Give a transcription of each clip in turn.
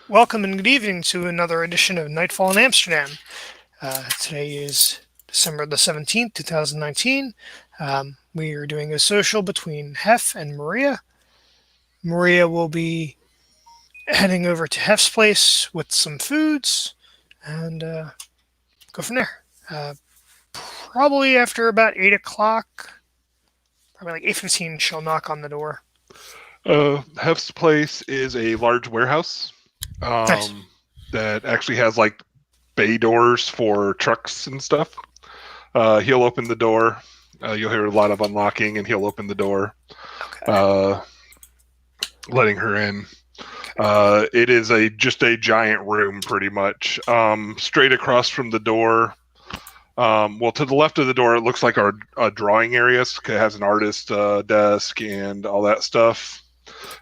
Welcome and good evening to another edition of Nightfall in Amsterdam. Today is December the 17th, 2019. We are doing a social between Heph and Maria. Maria will be heading over to Heph's place with some foods and go from there. Probably after about 8 o'clock, probably like 8:15, she'll knock on the door. Hef's place is a large warehouse Nice. that actually has like bay doors for trucks and stuff. He'll open the door. You'll hear a lot of unlocking, and he'll open the door, Okay. uh, letting her in. It is just a giant room, pretty much. Straight across from the door. Well, to the left of the door, it looks like our drawing area. It has an artist desk and all that stuff.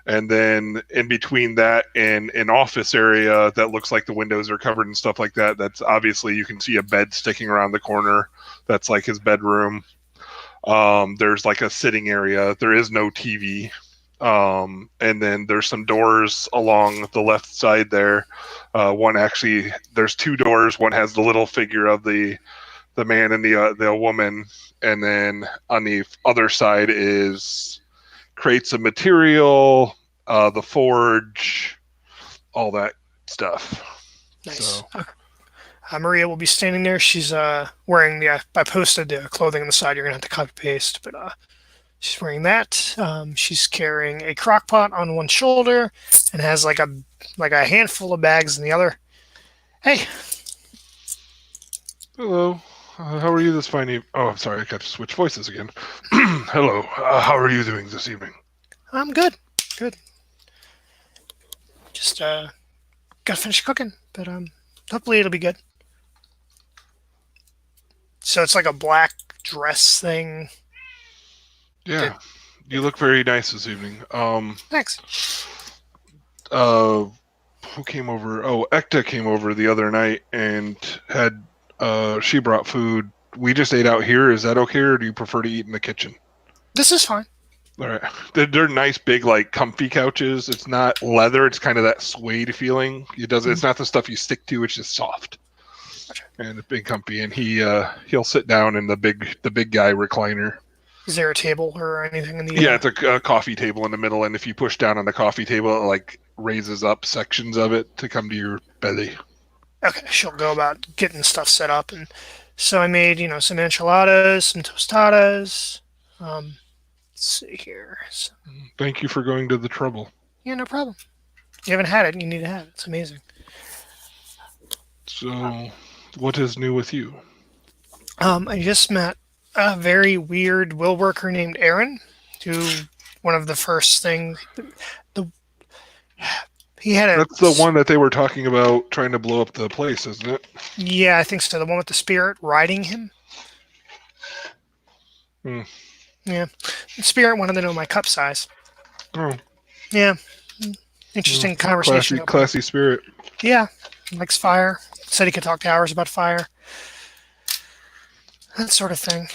And then in between that and an office area that looks like the windows are covered and stuff like that, that's obviously you can see a bed sticking around the corner. That's like his bedroom. There's like a sitting area. There is no TV. And then there's some doors along the left side there. There's two doors. One has the little figure of the man and the woman, and then on the other side is crates of material, the forge, all that stuff. Nice. So Maria will be standing there. She's wearing I posted the clothing on the side. You're gonna have to copy paste, but she's wearing that. She's carrying a crock pot on one shoulder and has like a handful of bags in the other. Hey, hello. How are you this fine evening? Oh, I'm sorry, I got to switch voices again. Hello. How are you doing this evening? I'm good. Good. Just gotta finish cooking, but hopefully it'll be good. So it's like a black dress thing. That, Yeah, you look very nice this evening. thanks. Uh, who came over? Oh, Ekta came over the other night and had she brought food. We just ate out here. Is that okay, or do you prefer to eat in the kitchen? This is fine. All right. They're nice, big, like comfy couches. It's not leather. It's kind of that suede feeling. It does. Mm-hmm. It's not the stuff you stick to. It's just soft Gotcha. and a big comfy. And he'll sit down in the big guy recliner. Is there a table or anything in the? Yeah, it's a coffee table in the middle, and if you push down on the coffee table, it like raises up sections of it to come to your belly. Okay, she'll go about getting stuff set up, and so I made some enchiladas, some tostadas. Let's see here. So, Thank you for going to the trouble. yeah, no problem. You haven't had it, you need to have it. It's amazing. So, what is new with you? I just met a very weird will worker named Aaron, who one of the first things the he had a That's the one that they were talking about trying to blow up the place, isn't it? yeah, I think so. The one with the spirit riding him. Hmm. Yeah, the spirit wanted to know my cup size. Oh, Yeah, interesting conversation. classy spirit. Yeah, likes fire. Said he could talk to hours about fire. That sort of thing.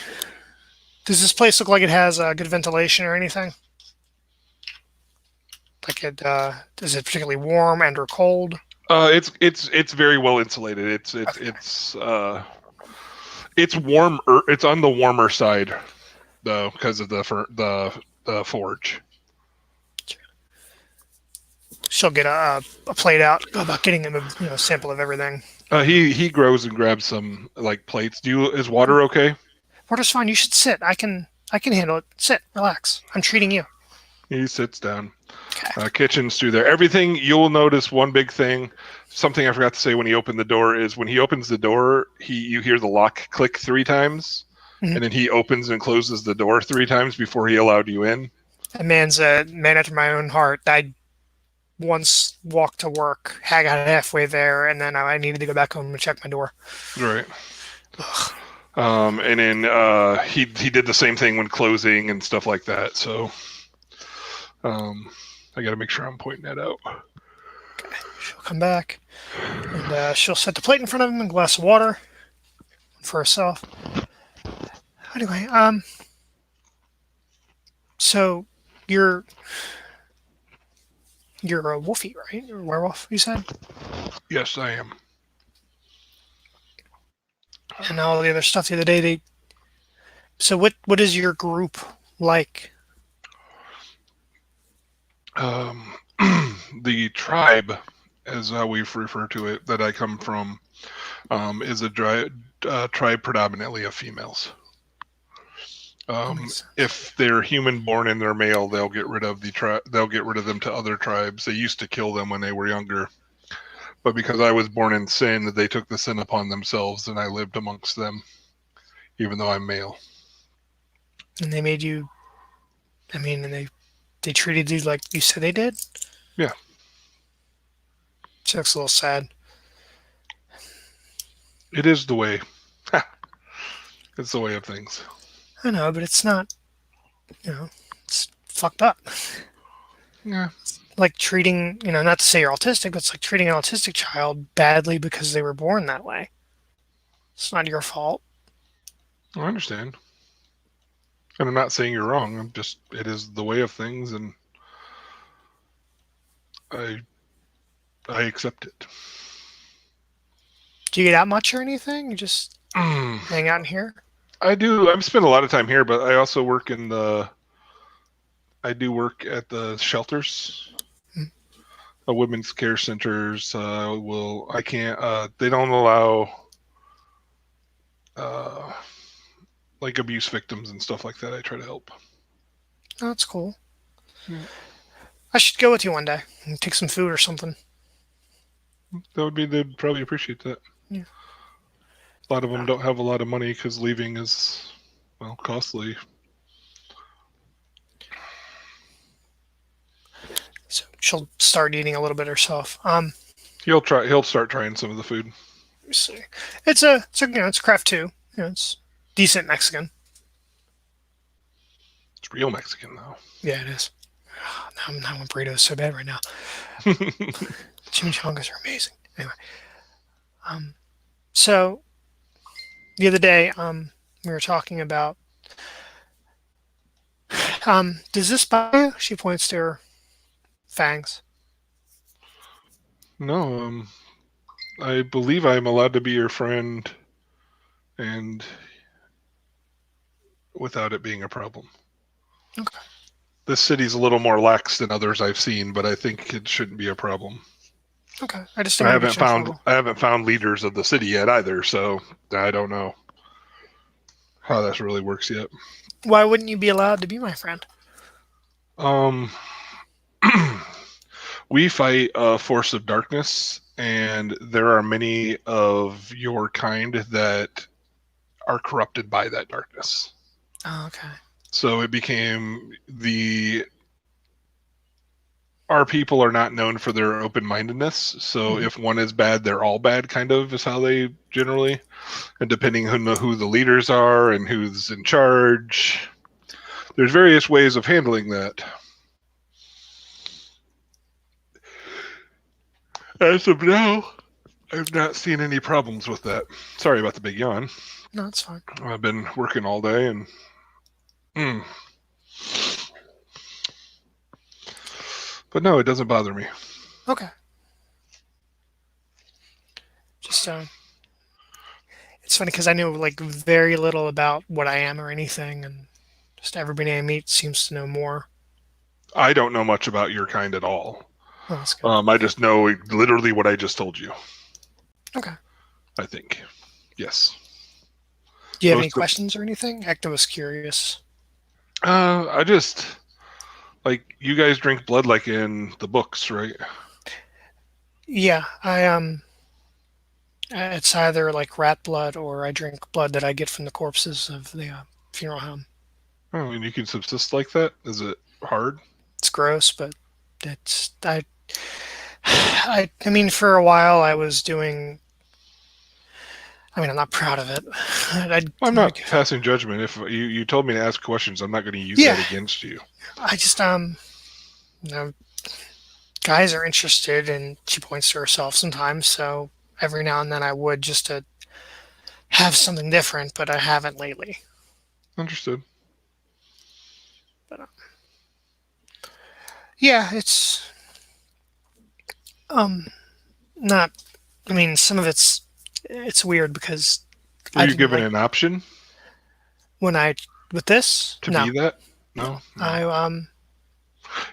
Does this place look like it has good ventilation or anything? Like it is it particularly warm and or cold? It's very well insulated. It's warm. It's on the warmer side though because of the forge. She'll get a plate out. Go about getting him a sample of everything. He grows and grabs some like plates. Is water okay? Water's fine. You should sit. I can handle it. Sit. Relax. I'm treating you. He sits down. Okay. Kitchen's through there. Everything you'll notice. One big thing, something I forgot to say when he opened the door is when he opens the door, you hear the lock click 3 times, Mm-hmm. and then he opens and closes the door 3 times before he allowed you in. That man's a man after my own heart. I once walked to work, I got halfway there, and then I needed to go back home and check my door. Right. Ugh. And then he did the same thing when closing and stuff like that. So I got to make sure I'm pointing that out. Okay. She'll come back, and she'll set the plate in front of him, and a glass of water for herself. Anyway, so you're You're a wolfie, right? You're a werewolf, you said? Yes, I am. And all the other stuff the other day. So what is your group like? Um, the tribe, as we refer to it, that I come from, is a tribe predominantly of females. That makes sense. If they're human born and they're male, they'll get rid of they'll get rid of them to other tribes. They used to kill them when they were younger, but because I was born in sin, they took the sin upon themselves, and I lived amongst them, even though I'm male. And they made you. I mean, and they treated you like you said they did. Yeah, So that's a little sad. it is the way. It's the way of things. I know, but it's not. It's fucked up. Yeah, Like treating, not to say you're autistic, but it's like treating an autistic child badly because they were born that way. It's not your fault. I understand. And I'm not saying you're wrong. I'm just, it is the way of things, and I I accept it. Do you get out much or anything? You just hang out in here? I do. I've spent a lot of time here, but I also work in the. I do work at the shelters, Mm. women's care centers. I can't. They don't allow uh, like abuse victims and stuff like that. I try to help. Oh, that's cool. Yeah. I should go with you one day and take some food or something. That would be. They'd probably appreciate that. Yeah. A lot of them don't have a lot of money because leaving is, well, costly. So she'll start eating a little bit herself. He'll try. He'll start trying some of the food. Let me see. It's craft too. It's decent Mexican. It's real Mexican though. Yeah, it is. Now I want burritos so bad right now. Chimichangas are amazing. Anyway, so the other day, we were talking about, does this bother you? She points to her fangs. No, I believe I'm allowed to be your friend, and without it being a problem. Okay. This city's a little more lax than others I've seen, but I think it shouldn't be a problem. Okay. I just didn't want to get you in trouble. I haven't found leaders of the city yet either, so I don't know how that really works yet. Why wouldn't you be allowed to be my friend? Um, we fight a force of darkness, and there are many of your kind that are corrupted by that darkness. Oh, okay. So it became our people are not known for their open-mindedness. So if one is bad, they're all bad, kind of is how they generally. And depending on who the leaders are and who's in charge, there's various ways of handling that. As of now, I've not seen any problems with that. Sorry about the big yawn. No, that's fine. I've been working all day and. But no, it doesn't bother me. Okay. Just it's funny because I know like very little about what I am or anything, and just everybody I meet seems to know more. I don't know much about your kind at all. Oh, that's good. I just know literally what I just told you. Okay. I think. Yes. Do you have any questions or anything? Hector was curious. I just like you guys drink blood like in the books, right? Yeah, it's either like rat blood or I drink blood that I get from the corpses of the funeral home. Oh, and you can subsist like that? Is it hard? It's gross, but it's I mean, for a while I was doing. I mean, I'm not proud of it. I'm not passing judgment. If you told me to ask questions, I'm not going to use that against you. I just guys are interested, and she points to herself sometimes. So every now and then I would just to have something different, but I haven't lately. Understood. But yeah, it's Um, not. I mean, some of it's weird because Were I you didn't given like an option when I with this. to No, be that? no. No. I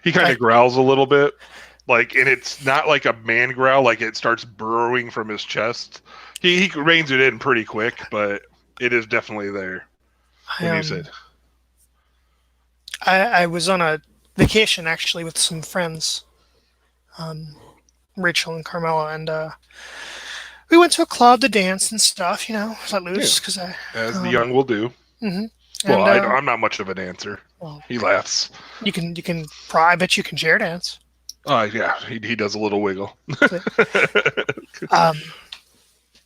He kind I of growls a little bit, like, and it's not like a man growl, like it starts burrowing from his chest. He reins it in pretty quick, but it is definitely there I when you said, I was on a vacation actually with some friends, um, Rachel and Carmela, and we went to a club to dance and stuff. Let yeah, loose because I. as the Um, young will do. hmm Well, And I'm not much of a dancer. well, He laughs. you can. I bet you can chair dance. Yeah, he does a little wiggle. So, Um,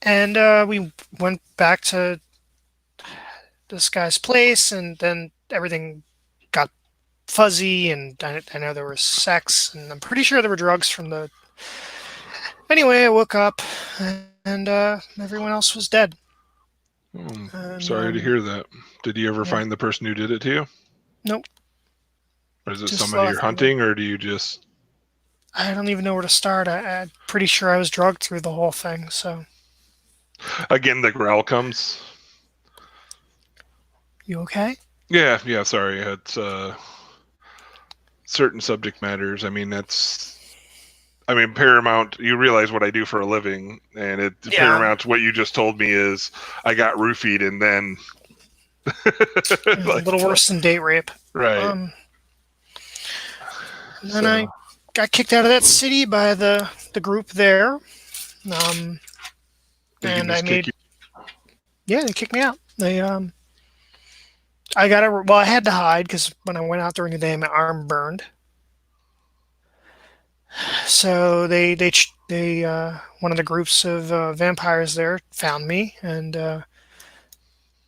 and we went back to this guy's place, and then everything got fuzzy, and I know there was sex, and I'm pretty sure there were drugs from the. Anyway, I woke up, and everyone else was dead. And Sorry to hear that. Did you ever yeah, find the person who did it to you? nope, Or is it just somebody you're left. hunting, or do you just. I don't even know where to start. I'm pretty sure I was drugged through the whole thing. So, Again, the growl comes. you okay? Yeah, sorry. It's certain subject matters. Paramount. You realize what I do for a living, and Yeah, Paramount. What you just told me is I got roofied, and then a like, little worse than date rape. right. Um, and then So I got kicked out of that city by the group there. Um, they can and I just kick made you. yeah, they kicked me out. I got a well, I had to hide because when I went out during the day, my arm burned. So one of the groups of vampires there found me, and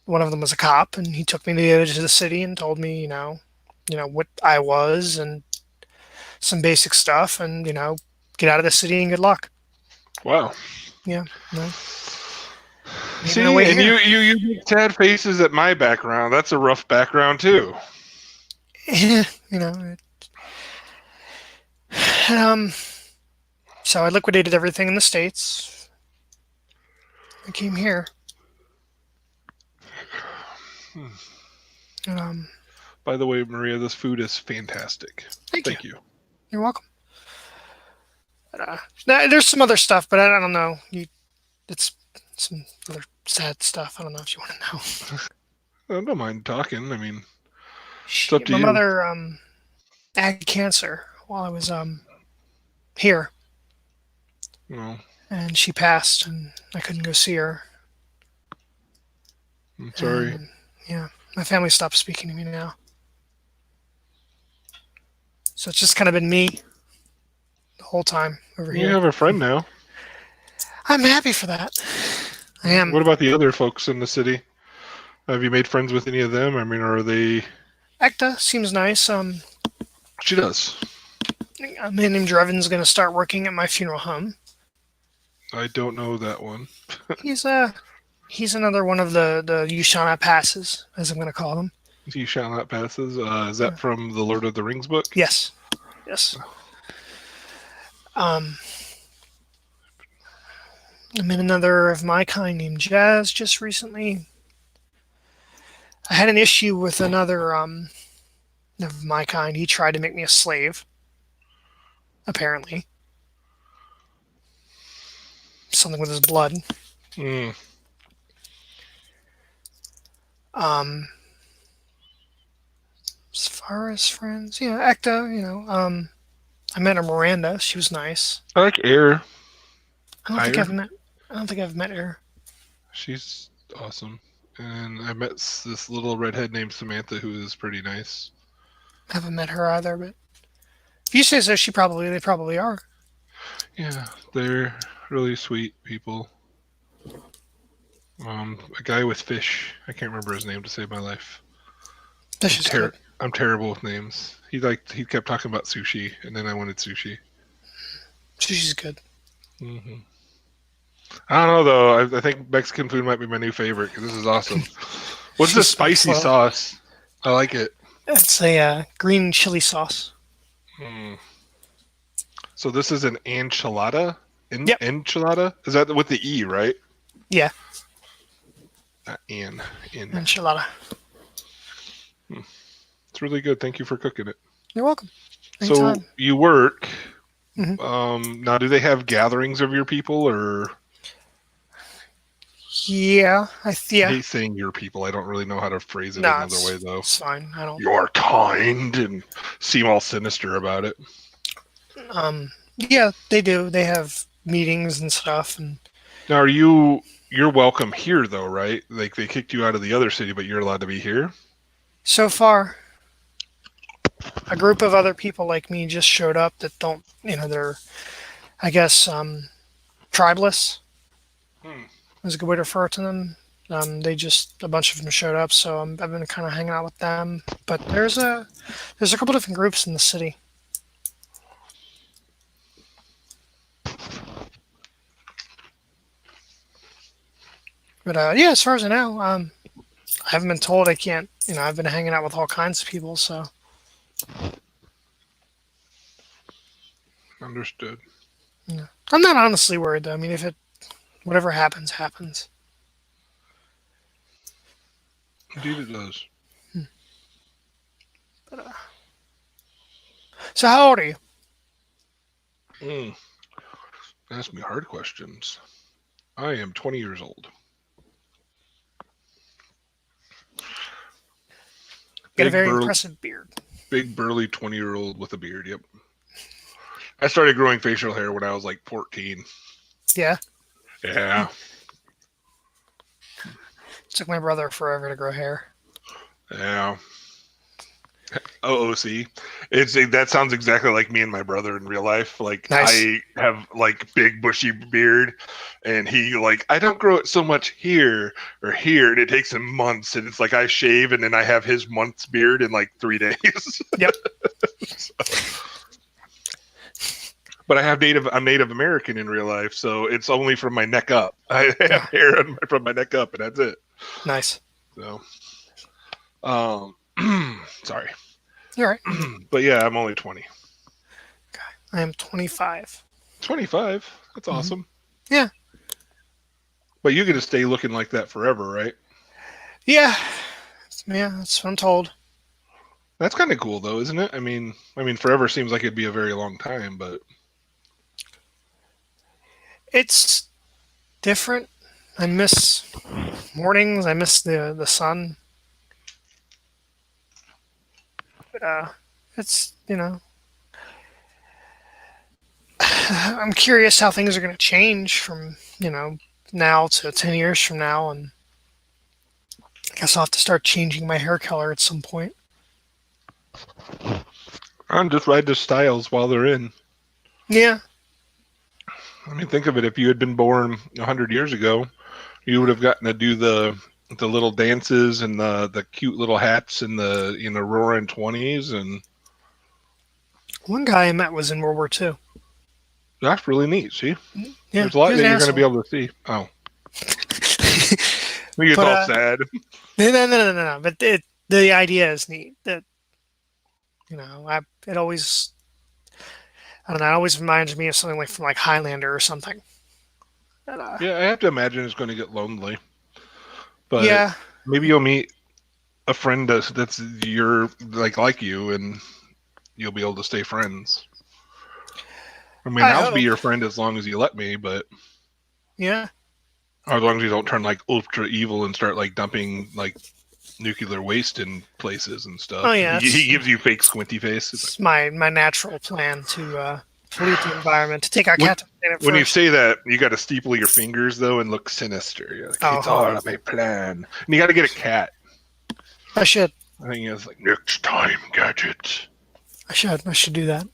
one of them was a cop, and he took me to the edge of the city and told me, what I was and some basic stuff, and get out of the city and good luck. Wow. Yeah, no, made my way See, and here. you make sad faces at my background. That's a rough background too. you know, um, so I liquidated everything in the states. I came here. Hmm. Um, By the way, Maria, this food is fantastic. Thank you. Thank you. You're welcome. But, there's some other stuff, but I don't know. It's some other sad stuff. I don't know if you want to know. I don't mind talking. It's up to My you. mother had cancer while I was here, Well, and she passed, and I couldn't go see her. I'm sorry. And yeah, my family stopped speaking to me now, so it's just kind of been me the whole time over You here. have a friend now. I'm happy for that. I am. What about the other folks in the city? Have you made friends with any of them? Are they? Ekta seems nice. She does. A man named Drevin's going to start working at my funeral home. I don't know that one. He's he's another one of the you shall not passes, as I'm going to call them. He shall not passes. Is that from the Lord of the Rings book? Yes, yes. I met another of my kind named Jazz just recently. I had an issue with another of my kind. He tried to make me a slave. Apparently, something with his blood. Mm. Um, as far as friends, yeah, Ekta. I met her Miranda. She was nice. I like Air. I don't think I've met. I don't think I've met her. She's awesome. And I met this little redhead named Samantha who is pretty nice. I haven't met her either, but if you say so, they probably are. Yeah, they're really sweet people. A guy with fish. I can't remember his name to save my life. This is good. I'm terrible with names. He kept talking about sushi, and then I wanted sushi. She's good. Mm-hmm. I don't know though. I think Mexican food might be my new favorite because this is awesome. What's the spicy sauce? I like it. It's a green chili sauce. So this is an enchilada? Yep. Enchilada? Is that with the E, right? Yeah. In. Enchilada. It's really good. Thank you for cooking it. You're welcome. So Anytime. you work. Mhm. Now, do they have gatherings of your people, or? Yeah. I Yeah. hate saying your people. I don't really know how to phrase it No, another way, though. it's fine. I don't. You're kind and seem all sinister about it. Yeah, they do. They have meetings and stuff, and Now, you're welcome here, though, right? Like, they kicked you out of the other city, but you're allowed to be here? so far, a group of other people like me just showed up that don't, they're, I guess, tribeless Hmm. is a good way to refer to them. A bunch of them showed up, so I've been kind of hanging out with them. But there's a couple different groups in the city. But yeah, as far as I know, I haven't been told I can't. I've been hanging out with all kinds of people, so Understood. yeah. I'm not honestly worried though. I mean, if whatever happens, happens. Indeed, it does. But, so how old are you? Ask me hard questions. I am 20 years old. Got a very impressive beard. Big, burly 20-year-old with a beard, yep. I started growing facial hair when I was like 14. Yeah. Yeah. It took my brother forever to grow hair. Yeah. OOC. That sounds exactly like me and my brother in real life. Like, Nice. I have like big bushy beard, and he like, I don't grow it so much here or here, and it takes him months, and it's like I shave and then I have his month's beard in like 3 days. Yep. But I'm Native American in real life, so it's only from my neck up. I have hair from my neck up, and that's it. Nice. So, sorry. You're right. But yeah, I'm only 20. Okay. I am 25. 25? That's awesome. Yeah. But you're going to stay looking like that forever, right? Yeah. Yeah, that's what I'm told. That's kind of cool, though, isn't it? I mean, forever seems like it'd be a very long time, but It's different. I miss mornings. I miss the sun. But it's I'm curious how things are going to change from now to 10 years from now, and I guess I'll have to start changing my hair color at some point. I'm just ride the styles while they're in. Yeah. I mean, think of it. If you had been born 100 years ago, you would have gotten to do the little dances and the cute little hats and the roaring 20s, and One guy I met was in World War II. that's really neat. See, Yeah, there's a lot he that was you're an going to be asshole. able to see. Oh, we get But all sad. no. But the idea is neat. That it always, I don't know. It always reminds me of something like from like Highlander or something. Yeah, I have to imagine it's going to get lonely. But Yeah. maybe you'll meet a friend that's your like you, and you'll be able to stay friends. I mean, I'll be your friend as long as you let me, but yeah. or as long as you don't turn like ultra evil and start like dumping like nuclear waste in places and stuff. Oh yeah. He gives you fake squinty face. It's my natural plan to pollute the environment, to take our cat to the planet When you first. say that, you got to steeple your fingers though and look sinister. You're like, it's all my plan. And you got to get a cat. I should. I think it's like next time, gadget. I should do that.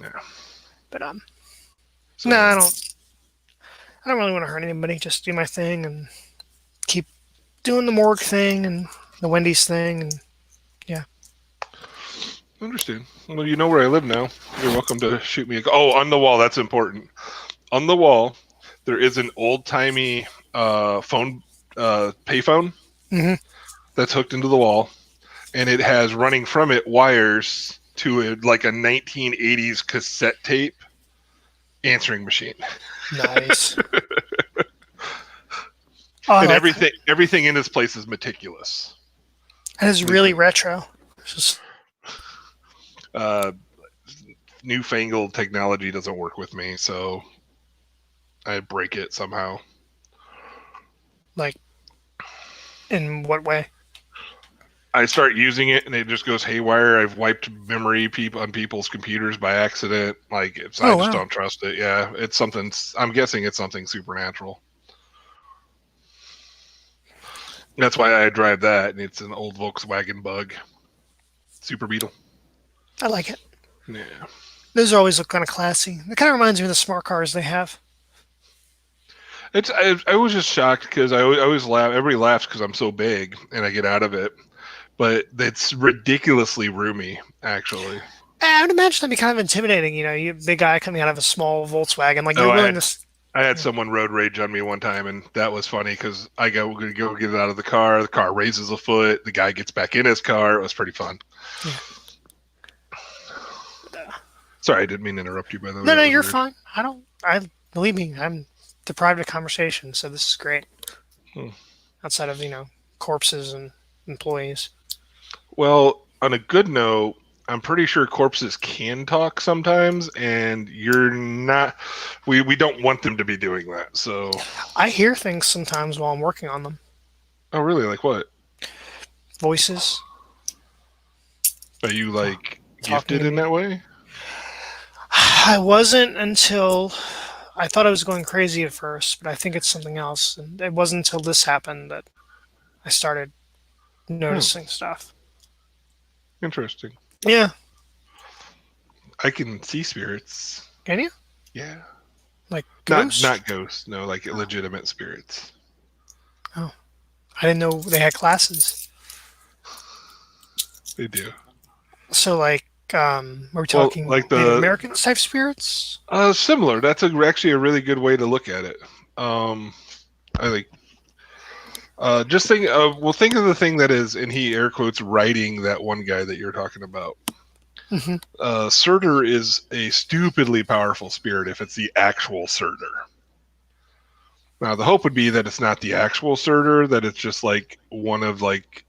Yeah. But So, no, I don't really want to hurt anybody. Just do my thing and keep doing the morgue thing and the Wendy's thing, and yeah. Understand. Well, you know where I live now. You're welcome to shoot me. On the wall. That's important. On the wall, there is an old-timey phone payphone that's hooked into the wall, and it has running from it wires to like a 1980s cassette tape answering machine. Nice. Oh, I And like that. everything in this place is meticulous. That is really retro. It's just Uh, newfangled technology doesn't work with me, so I break it somehow. like, in what way? I start using it and it just goes haywire. I've wiped memory on people's computers by accident. I Oh, just wow. don't trust it. Yeah, it's something. I'm guessing it's something supernatural. That's why I drive that, and it's an old Volkswagen Bug, Super Beetle. I like it. Yeah, Those always look kind of classy. It kind of reminds me of the smart cars they have. I was just shocked because I always laugh. Everybody laughs because I'm so big and I get out of it, but it's ridiculously roomy, actually. I would imagine that'd be kind of intimidating. You big guy coming out of a small Volkswagen. Like, Oh, you're willing to. I had someone road rage on me one time, and that was funny because I go get it out of the car. The car raises a foot. The guy gets back in his car. It was pretty fun. Yeah. Sorry, I didn't mean to interrupt you. By the way, No, that no, was you're weird. fine. I believe me. I'm deprived of conversation, so this is great. Hmm. Outside of corpses and employees. Well, on a good note, I'm pretty sure corpses can talk sometimes, and you're not. We don't want them to be doing that. So, I hear things sometimes while I'm working on them. oh really? Like what? Voices Are you like talking gifted to in me. that way? I wasn't until I thought I was going crazy at first, but I think it's something else. And it wasn't until this happened that I started Hmm. noticing stuff. Interesting. Yeah, I can see spirits. can you? Yeah. Like Not ghosts? ghosts. No, like legitimate spirits. Oh, I didn't know they had classes. They do. So, like, are we Well, talking like Native the American type spirits? similar. That's actually a really good way to look at it. I think. Just think. Think of the thing that is, and he air quotes writing that one guy that you're talking about. Hmm. Surtur is a stupidly powerful spirit if it's the actual Surtur. Now the hope would be that it's not the actual Surtur, that it's just like one of like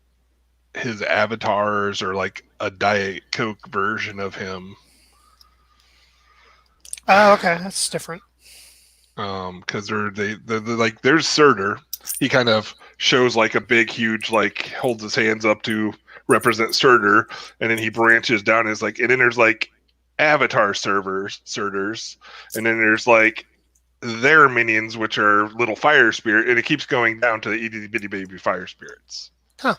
his avatars or like a Diet Coke version of him. Oh, okay, that's different. Because they're like there's Surtur. He kind of shows like a big, huge, like holds his hands up to represent Surtur, and then he branches down. And is like, and then there's like Avatar Surturs, and then there's like their minions, which are little fire spirit, and it keeps going down to the itty bitty baby fire spirits. Huh.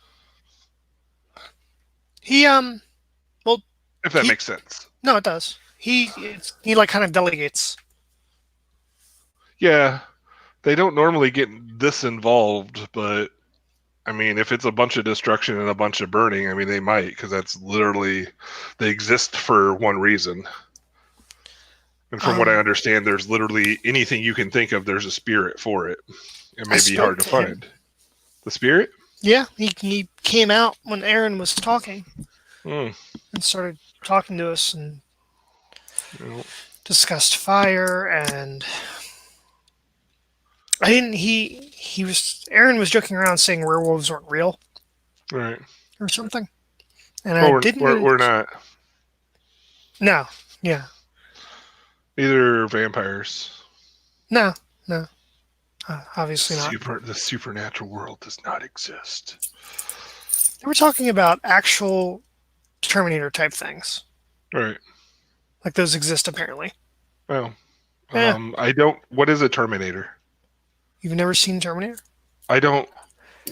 He well If that he makes sense. no, it does. He like kind of delegates. Yeah, they don't normally get this involved, but I mean, if it's a bunch of destruction and a bunch of burning, I mean, they might, because that's literally, they exist for one reason. And from what I Um, understand, there's literally anything you can think of, there's a spirit for it. It I may be hard spoke to to him. find. The spirit? Yeah, he came out when Aaron was talking Hmm. and started talking to us and No. discussed fire and I didn't he was Aaron was joking around saying werewolves weren't real All right. or something. And I Well, didn't we're really not. no. Yeah. Either vampires. No. No. Obviously not. The supernatural world does not exist. They were talking about actual Terminator type things. All right. Like those exist apparently. Well, Yeah. I don't. What is a Terminator? You've never seen Terminator? I don't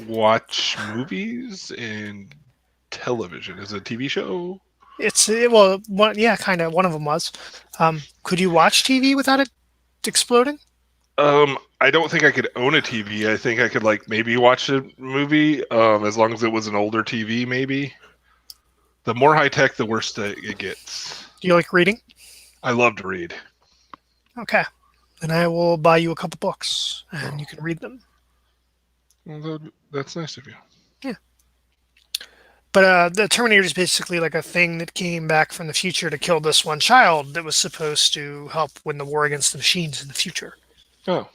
watch movies and television. Is it a TV show? Well, yeah, kind of. One of them was. Could you watch TV without it exploding? I don't think I could own a TV. I think I could like maybe watch a movie, as long as it was an older TV. Maybe. The more high tech, the worse it gets. Do you like reading? I love to read. Okay. Then I will buy you a couple books and you can read them. Well, that's nice of you. Yeah. But the Terminator is basically like a thing that came back from the future to kill this one child that was supposed to help win the war against the machines in the future. Oh,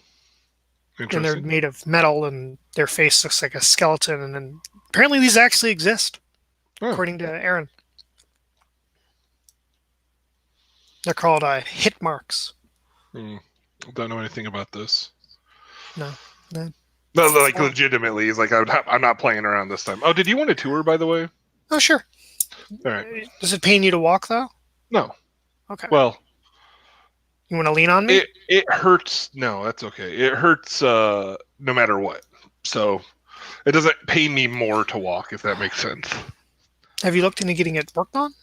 And they're interesting. made of metal, and their face looks like a skeleton. And then apparently these actually exist, Oh, according to Aaron. They're called hit marks. hmm. Don't know anything about this. No, no. No, like legitimately, he's like, I'm not playing around this time. Oh, did you want a tour, by the way? Oh, sure. All right. Does it pain you to walk though? No. Okay. Well, You want to lean on me? it hurts. No, that's okay. It hurts no matter what. So it doesn't pain me more to walk, if that makes sense. Have you looked into getting it worked on?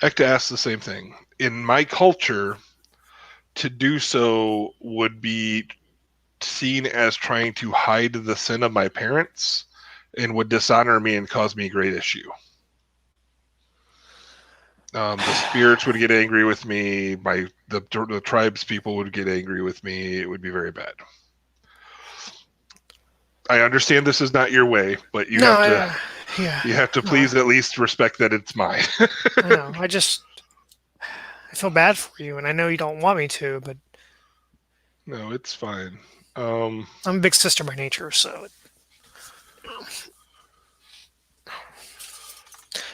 Ekta asks the same thing. In my culture, to do so would be seen as trying to hide the sin of my parents and would dishonor me and cause me great issue. The spirits would get angry with me. The tribes people would get angry with me. It would be very bad. I understand this is not your way, but you have to Yeah. you have to No, please at least respect that it's mine. I know. I feel bad for you, and I know you don't want me to, but No, it's fine. I'm a big sister by nature, so.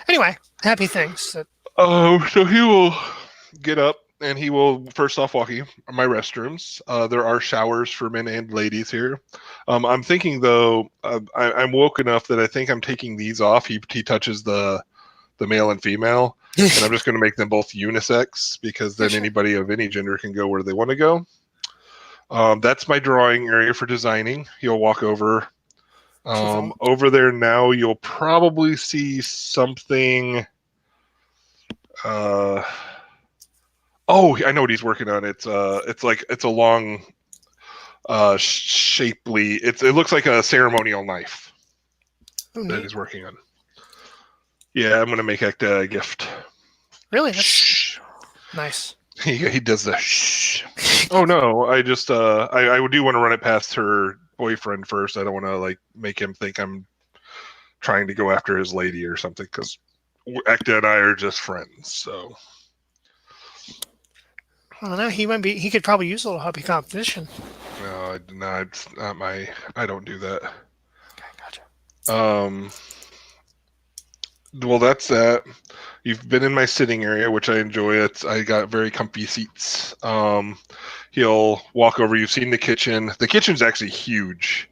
Anyway, happy things. So he will get up and he will first off walk you my restrooms. There are showers for men and ladies here. I'm thinking though, I'm woke enough that I think I'm taking these off. He touches the male and female, and I'm just going to make them both unisex because then anybody of any gender can go where they want to go. That's my drawing area for designing. You'll walk over. Over there now, you'll probably see something. Oh, I know what he's working on. It's a long, shapely. It looks like a ceremonial knife that he's working on. Yeah, I'm gonna make Ekta a gift. Really? That's shh. Nice. He does the shh. Oh no, I just I do want to run it past her boyfriend first. I don't want to like make him think I'm trying to go after his lady or something because Ekta and I are just friends. So I don't know. He could probably use a little hobby competition. no, it's not my. I don't do that. Okay, gotcha. Well, that's that. You've been in my sitting area, which I enjoy. I got very comfy seats. He'll walk over. You've seen the kitchen. The kitchen's actually huge.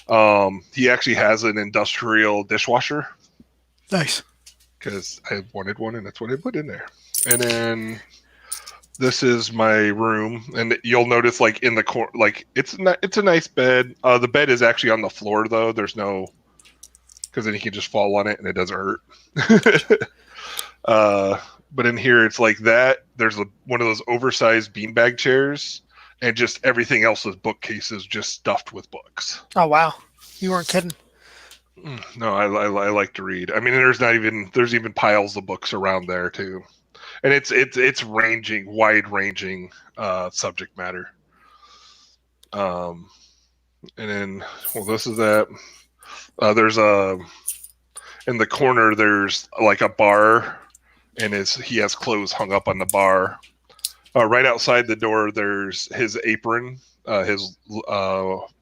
He actually has an industrial dishwasher. Nice. Because I wanted one, and that's what I put in there. And then this is my room, and you'll notice, like in the corner, like it's a nice bed. The bed is actually on the floor, though. There's no, because then he can just fall on it, and it doesn't hurt. But in here, it's like that. There's one of those oversized beanbag chairs, and just everything else is bookcases, just stuffed with books. Oh wow, you weren't kidding. No, I like to read. I mean, there's even piles of books around there too, and it's wide ranging subject matter. And then, well, this is that. There's in the corner. There's like a bar, and he has clothes hung up on the bar. Right outside the door, there's his apron, his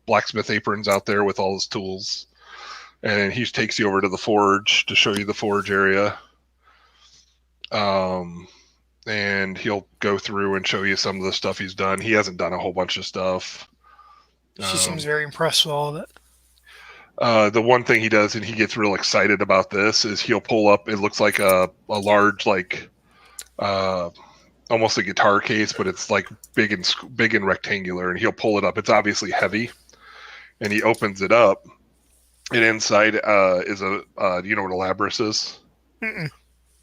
blacksmith apron's out there with all his tools. And he takes you over to the forge to show you the forge area. And he'll go through and show you some of the stuff he's done. He hasn't done a whole bunch of stuff. She seems very impressed with all of it. The one thing he does, and he gets real excited about this, is he'll pull up. It looks like a large, like almost a guitar case, but it's like big and rectangular. And he'll pull it up. It's obviously heavy, and he opens it up. And inside is do you know what a Labris is? Mm-mm.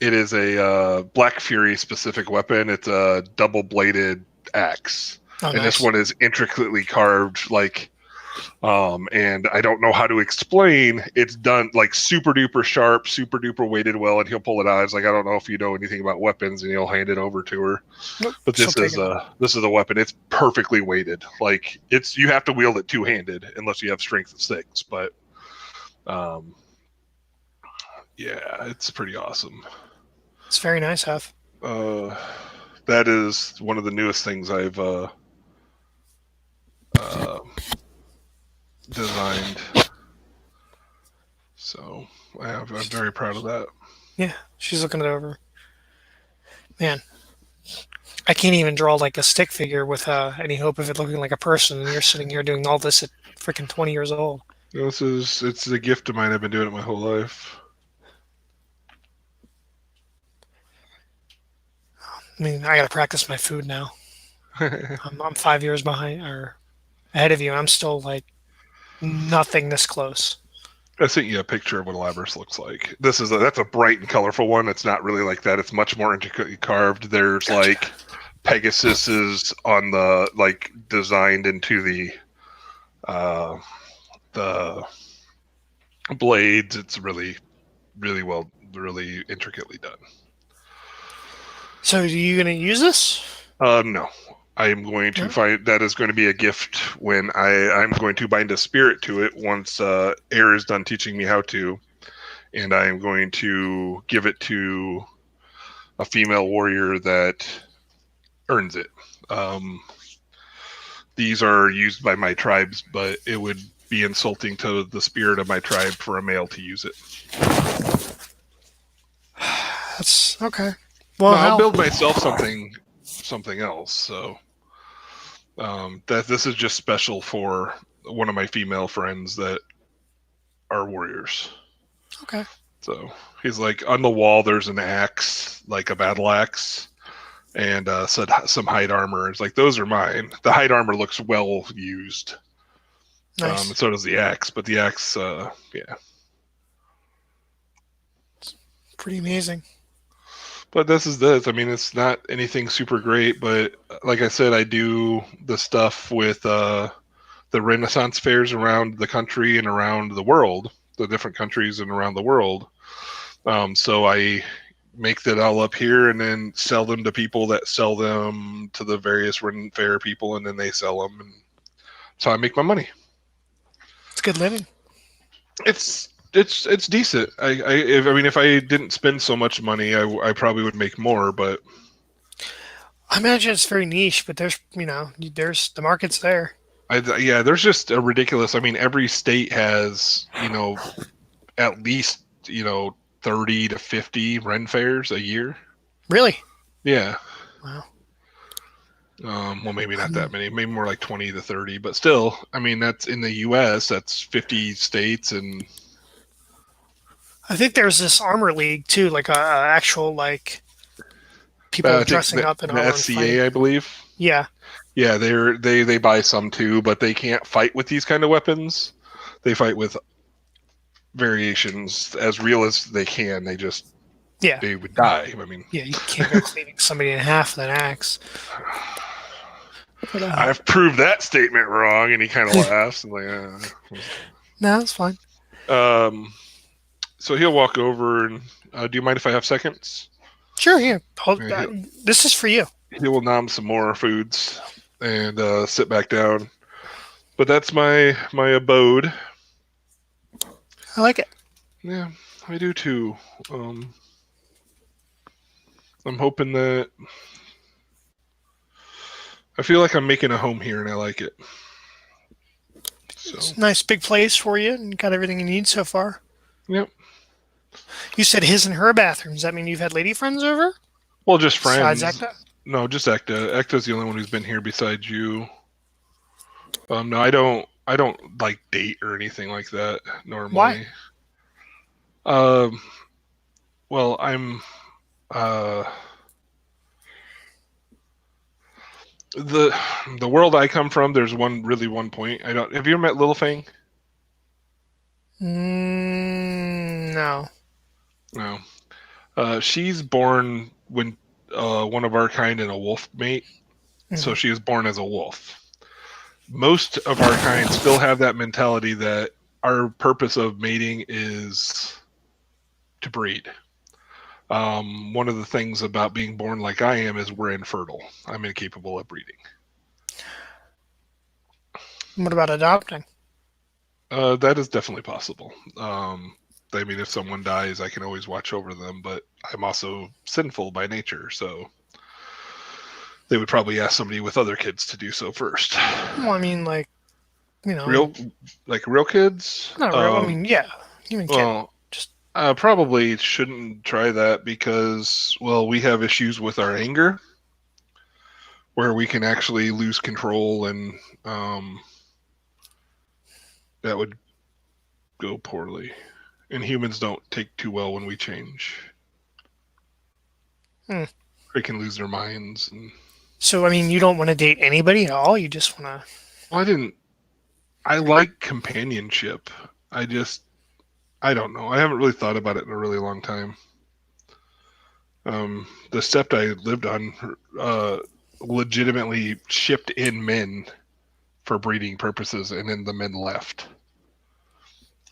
It is a Black Fury specific weapon. It's a double-bladed axe. Oh, and nice. This one is intricately carved, like, and I don't know how to explain. It's done like super duper sharp, super duper weighted well, and he'll pull it out. It's like, I don't know if you know anything about weapons, and he'll hand it over to her. Nope, but this is a weapon. It's perfectly weighted. Like you have to wield it two-handed unless you have strength of 6, but Yeah, it's pretty awesome. It's very nice, Heph. Uh, that is one of the newest things I've uh, designed. So I'm very proud of that. Yeah, she's looking it over. Man, I can't even draw like a stick figure with any hope of it looking like a person. And you're sitting here doing all this at freaking 20 years old. It's a gift of mine. I've been doing it my whole life. I mean, I got to practice my food now. I'm 5 years behind or ahead of you. And I'm still like nothing this close. I sent you a picture of what a Labrys looks like. That's a bright and colorful one. It's not really like that. It's much more intricately carved. There's Gotcha. like Pegasus is on the like designed into uh the blades. It's really intricately done. So, are you gonna use this? No. I am going to No. find that is going to be a gift when I'm going to bind a spirit to it once Air is done teaching me how to, and I am going to give it to a female warrior that earns it. Um, these are used by my tribes, but it would be insulting to the spirit of my tribe for a male to use it. That's okay. No, Well, I'll hell, build myself something else. So that this is just special for one of my female friends that are warriors. okay. So he's like, on the wall there's an axe, like a battle axe, and some hide armor. It's like, those are mine. The hide armor looks well used, and Nice. so does the axe. But the axe, yeah. Pretty amazing. But this is this. I mean, it's not anything super great, but like I said, I do the stuff with the Renaissance fairs around the country and around the world, the different countries and around the world. So I make that all up here and then sell them to people that sell them to the various Ren fair people, and then they sell them, and so I make my money. It's good living. It's decent. I mean, if I didn't spend so much money, I probably would make more, but I imagine it's very niche, but there's the market's there. yeah, there's just a ridiculous. I mean, every state has at least 30 to 50 Ren fairs a year. Really? Yeah. Wow. Well, maybe not that many. Maybe more like 20 to 30, but still, I mean, that's in the U.S. That's 50 states, and I think there's this armor league too, like a actual like people I think dressing up in the armor and fighting. SCA, I believe. Yeah. Yeah, they buy some too, but they can't fight with these kind of weapons. They fight with variations as real as they can. Yeah. They would die. I mean, Yeah. You can't go cleaving somebody in half with an axe. But I've proved that statement wrong, and he kind of laughs and no, it's fine. So he'll walk over and do you mind if I have seconds? Sure. Yeah. Yeah, This is for you. he will nom some more foods and sit back down. But that's my abode. I like it. Yeah, I do too. I'm hoping that I feel like I'm making a home here, and I like it. So, It's a nice big place for you, and got everything you need so far. yep. You said his and her bathrooms. That mean you've had lady friends over Well, just besides friends. Ekta? No, just Ekta. Ekta's the only one who's been here besides you. No, I don't like date or anything like that Why? normally. Um, well, I'm uh the the world I come from. There's one point. I don't. Have you ever met Littlefang? No. No. She's born when one of our kind and a wolf mate. So Mhm. she was born as a wolf. Most of our kind still have that mentality that our purpose of mating is to breed. One of the things about being born like I am is we're infertile. I'm incapable of breeding. What about adopting? That is definitely possible. I mean, if someone dies, I can always watch over them, but I'm also sinful by nature, so they would probably ask somebody with other kids to do so first. Well, I mean, like, Real, like real kids. not real. I mean, yeah, human kid. Well, Just I probably shouldn't try that because, well, we have issues with our anger where we can actually lose control, and that would go poorly. And humans don't take too well when we change. hmm. They can lose their minds. And So, I mean, you don't want to date anybody at all. You just want to. well, I didn't. I like companionship. I just. I don't know. I haven't really thought about it in a really long time. The sept I lived on legitimately shipped in men for breeding purposes, and then the men left.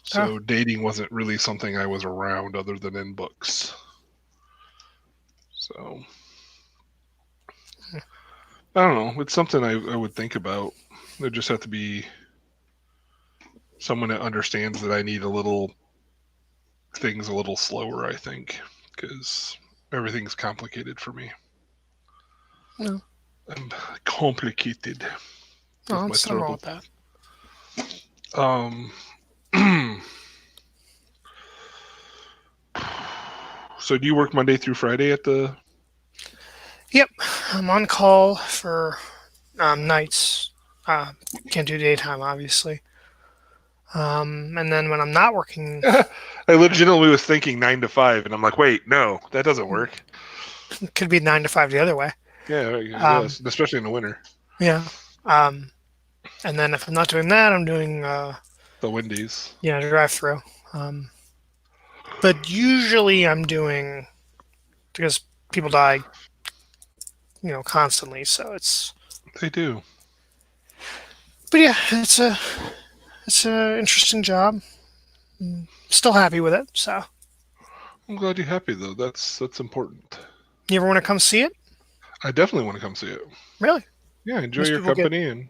So dating wasn't really something I was around other than in books. So I don't know. It's something I would think about. There just have to be someone that understands that I need things a little slower, I think, because everything's complicated for me. No, I'm complicated with no, my it's nothing wrong trouble. with that. So do you work Monday through Friday at the? Yep, I'm on call for nights. Can't do daytime, obviously. And then when I'm not working, I legitimately was thinking 9 to 5, and I'm like, wait, no, that doesn't work. it could be 9 to 5 the other way. Yeah, I Um, guess, especially in the winter. yeah. Um, and then if I'm not doing that, I'm doing The Wendy's. drive through. Um, but usually I'm doing because people die, constantly. So it's. They do. But yeah, it's a interesting job. Still happy with it. So I'm glad you're happy though. That's important. you ever want to come see it? I definitely want to come see it. Really? Yeah, enjoy Most your people get. company and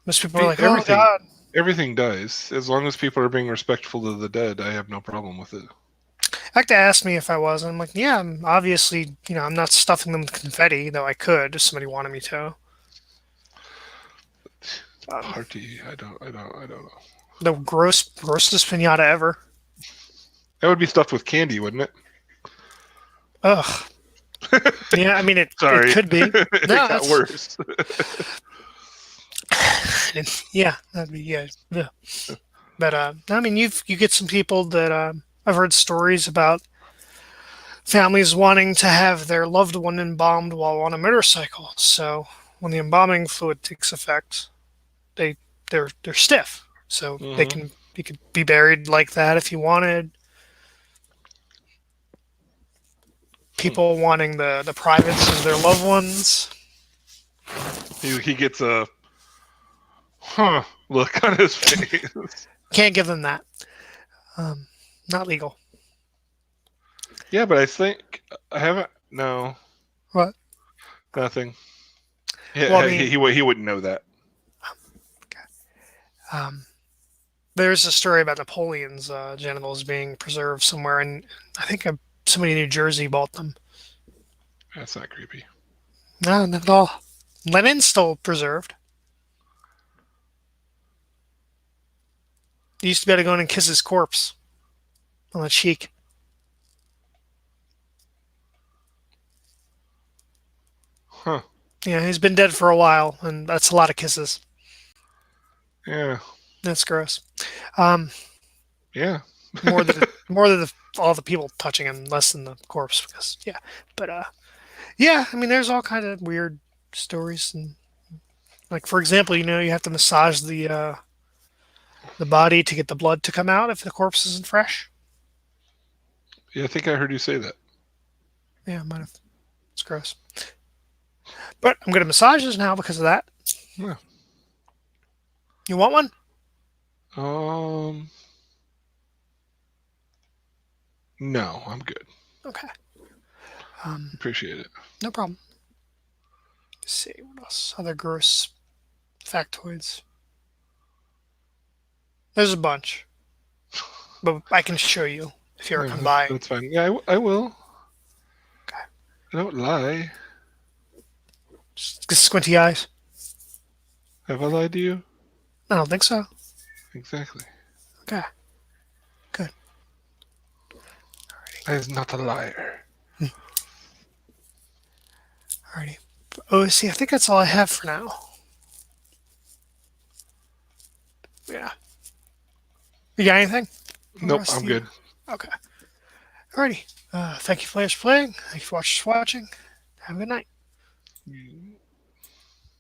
Most people are like, "Oh everything. God." Everything dies as long as people are being respectful to the dead. I have no problem with it. Acta asked me if I was, and I'm like, "Yeah, I'm obviously, I'm not stuffing them with confetti, though I could if somebody wanted me to." Um, Party. I don't know. the grossest pinata ever. That would be stuffed with candy, wouldn't it? Ugh. Yeah, I mean it Sorry, could be. it No, got that's worse. yeah, that'd be yeah. Yeah. But I mean, you get some people that I've heard stories about families wanting to have their loved one embalmed while on a motorcycle. So when the embalming fluid takes effect, they they're stiff. So Hmm. you could be buried like that if you wanted. People wanting the privates of their loved ones. He gets a look on his face. Can't give them that. Um, Not legal. Yeah, but I think I haven't. No, What? nothing. Well, I Yeah, mean, he wouldn't know that. um, there's a story about Napoleon's genitals being preserved somewhere, and I think somebody in New Jersey bought them. That's not creepy. No, not at all. Lenin's still preserved. You used to be able to go in and kiss his corpse on the cheek. Huh? Yeah, he's been dead for a while, and that's a lot of kisses. Yeah, That's gross. Um, yeah. more than all the people touching him, less than the corpse. Because yeah, but yeah, I mean, there's all kind of weird stories, and like for example, you have to massage the body to get the blood to come out if the corpse isn't fresh. Yeah, I think I heard you say that. Yeah, might have. It's gross. But I'm good at massages now because of that. Yeah. You want one? Um, no, I'm good. Okay. Um, Appreciate it. no problem. Let's see what else. Other gross factoids. There's a bunch. but I can show you if you ever Yeah, come that's by. that's fine. Yeah, I will. Okay. I don't lie. Just squinty eyes. Have I lied to you? I don't think so. Exactly. Okay. Good. I is not a liar. Alrighty. Oh, see, I think that's all I have for now. Yeah. You got anything? For the Nope, rest I'm of you? good. Okay. Alrighty. Thank you, players, for playing. Thank you for watching. Have a good night.